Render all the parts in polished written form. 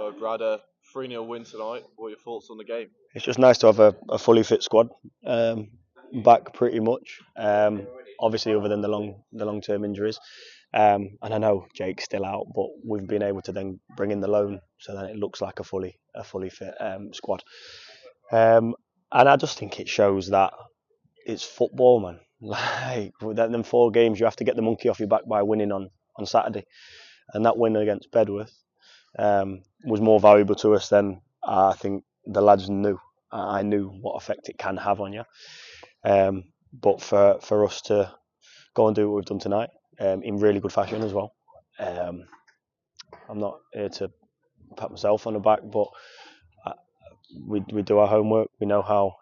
So we've had a 3-0 win tonight. What are your thoughts on the game? It's just nice to have a fully fit squad back pretty much. Obviously, other than the long term injuries, and I know Jake's still out, but we've been able to then bring in the loan, so that it looks like a fully fit squad. And I just think it shows that it's football, man. Like with them 4 games, you have to get the monkey off your back by winning on Saturday, and that win against Bedworth was more valuable to us than I think the lads knew. I knew what effect it can have on you. But for us to go and do what we've done tonight in really good fashion as well. I'm not here to pat myself on the back, but we do our homework. We know how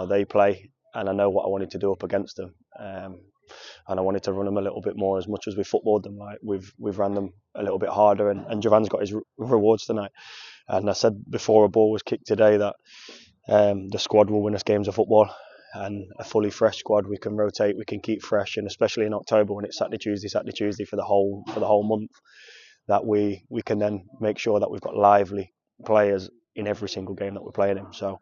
they play, and I know what I wanted to do up against them. And I wanted to run them a little bit more, as much as we footballed them. Like we've ran them a little bit harder, and Javan's got his rewards tonight. And I said before a ball was kicked today that the squad will win us games of football, and a fully fresh squad, we can rotate, we can keep fresh, and especially in October when it's Saturday Tuesday for the whole month, that we can then make sure that we've got lively players in every single game that we're playing in. So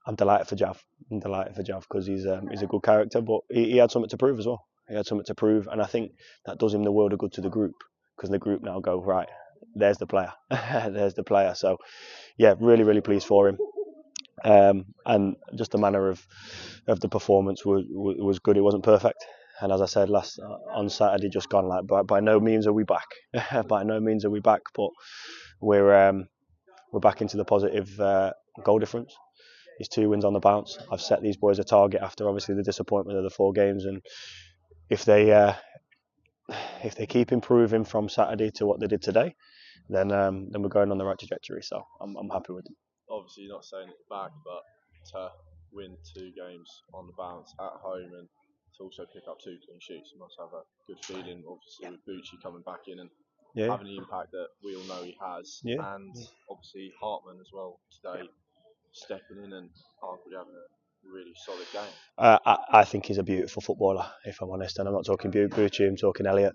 I'm delighted for Jav. Because he's a good character, but he had something to prove as well. He had something to prove, and I think that does him the world of good to the group, because the group now go, right, there's the player. There's the player. So yeah, really, really pleased for him. And just the manner of the performance was good. It wasn't perfect, and as I said on Saturday, just gone, like by no means are we back. By no means are we back, but we're back into the positive goal difference. It's 2 wins on the bounce. I've set these boys a target after obviously the disappointment of the 4 games, and if they keep improving from Saturday to what they did today, then we're going on the right trajectory. So I'm happy with them. Obviously, you're not saying it's back, but to win 2 games on the bounce at home and to also pick up 2 clean sheets, you must have a good feeling. Obviously, with Bucci coming back in and having the impact that we all know he has, and obviously Hartman as well today, stepping in and arguably having a really solid game. I think he's a beautiful footballer, if I'm honest, and I'm not talking Bucci, I'm talking Elliot.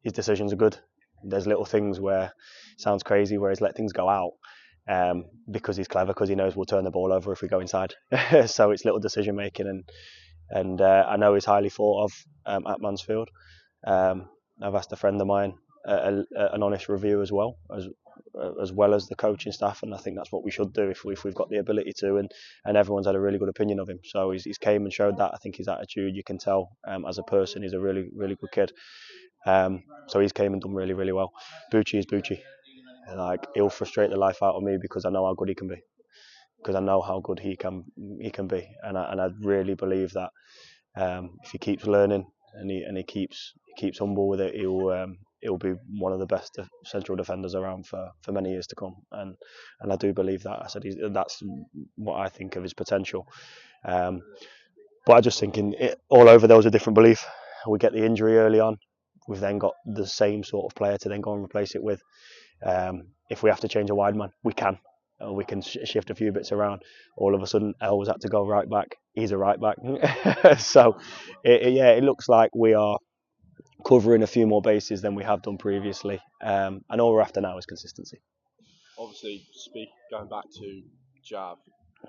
His decisions are good. There's little things where it sounds crazy, where he's let things go out because he's clever, because he knows we'll turn the ball over if we go inside. So it's little decision making, and I know he's highly thought of at Mansfield. I've asked a friend of mine an honest review as well as the coaching staff, and I think that's what we should do if we've got the ability to, and everyone's had a really good opinion of him. So he's came and showed that. I think his attitude, you can tell as a person, he's a really, really good kid. So he's came and done really, really well. Bucci is Bucci. Like, he'll frustrate the life out of me because I know how good he can be. Because I know how good he can be, and I really believe that if he keeps learning and he keeps humble with it, he'll be one of the best central defenders around for many years to come. And I do believe that. I said that's what I think of his potential. But I just think all over there was a different belief. We get the injury early on. We've then got the same sort of player to then go and replace it with. If we have to change a wide man, we can. We can shift a few bits around. All of a sudden, Elves had to go right back. He's a right back. So, it looks like we are covering a few more bases than we have done previously. And all we're after now is consistency. Obviously, going back to Jav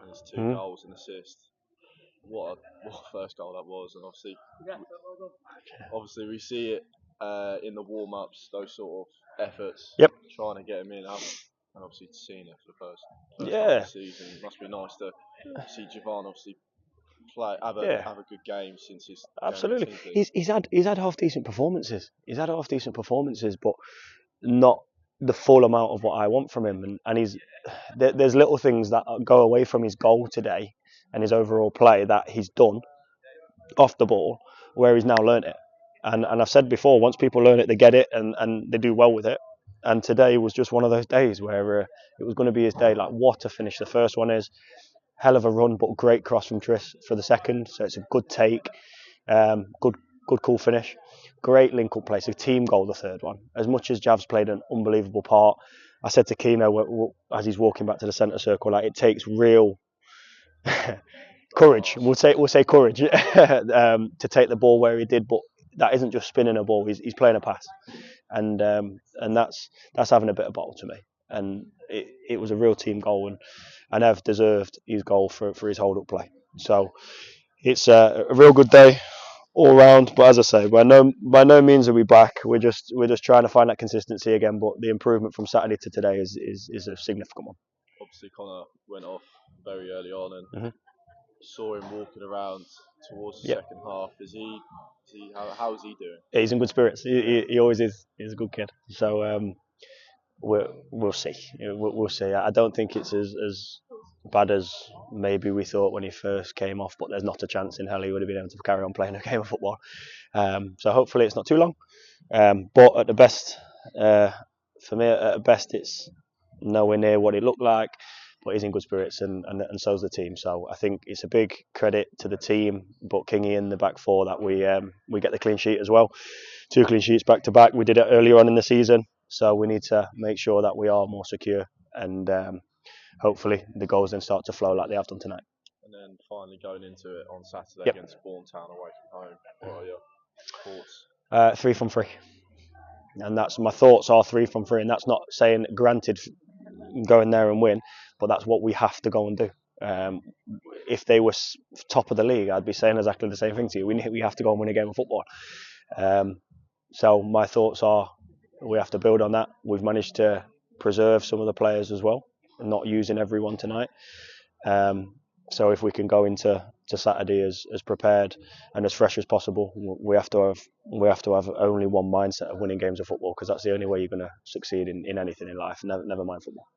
and his 2 goals and assists. What a first goal that was, and obviously we see it in the warm-ups, those sort of efforts, trying to get him in. And obviously seeing it for the first time of the season, it must be nice to see Javan obviously play, have a good game since his absolutely. He's had half decent performances. But not the full amount of what I want from him. And there's little things that go away from his goal today and his overall play that he's done off the ball, where he's now learned it. And I've said before, once people learn it, they get it and they do well with it. And today was just one of those days where it was going to be his day. Like, what a finish the first one is. Hell of a run, but great cross from Tris for the second. So it's a good take. Good cool finish. Great link-up play. So team goal, the third one. As much as Jav's played an unbelievable part, I said to Keno as he's walking back to the centre circle, like, it takes real courage. We'll say courage to take the ball where he did, but that isn't just spinning a ball. He's playing a pass, and that's having a bit of bottle to me. And it was a real team goal, and Ev deserved his goal for his hold up play. So it's a real good day all round. But as I say, by no means are we back. We're just trying to find that consistency again. But the improvement from Saturday to today is a significant one. Obviously, Connor went off very early on, and saw him walking around towards the second half. How is he doing? He's in good spirits. He always is. He's a good kid. So we'll see. We'll see. I don't think it's as bad as maybe we thought when he first came off, but there's not a chance in hell he would have been able to carry on playing a game of football. So hopefully it's not too long. But at the best, for me, at best, it's nowhere near what it looked like. But he's in good spirits, and so's the team. So I think it's a big credit to the team, but Kingy in the back four, that we get the clean sheet as well. 2 clean sheets back to back. We did it earlier on in the season, so we need to make sure that we are more secure, and hopefully the goals then start to flow like they have done tonight. And then finally going into it on Saturday against Bournemouth away from home, what are your thoughts? 3 from 3. And that's my thoughts are 3 from 3, and that's not saying granted go in there and win, but that's what we have to go and do. If they were top of the league, I'd be saying exactly the same thing to you. We have to go and win a game of football. So my thoughts are we have to build on that. We've managed to preserve some of the players as well, and not using everyone tonight. So if we can go into Saturday as prepared and as fresh as possible, we have to have only one mindset of winning games of football, because that's the only way you're going to succeed in anything in life. Never mind football.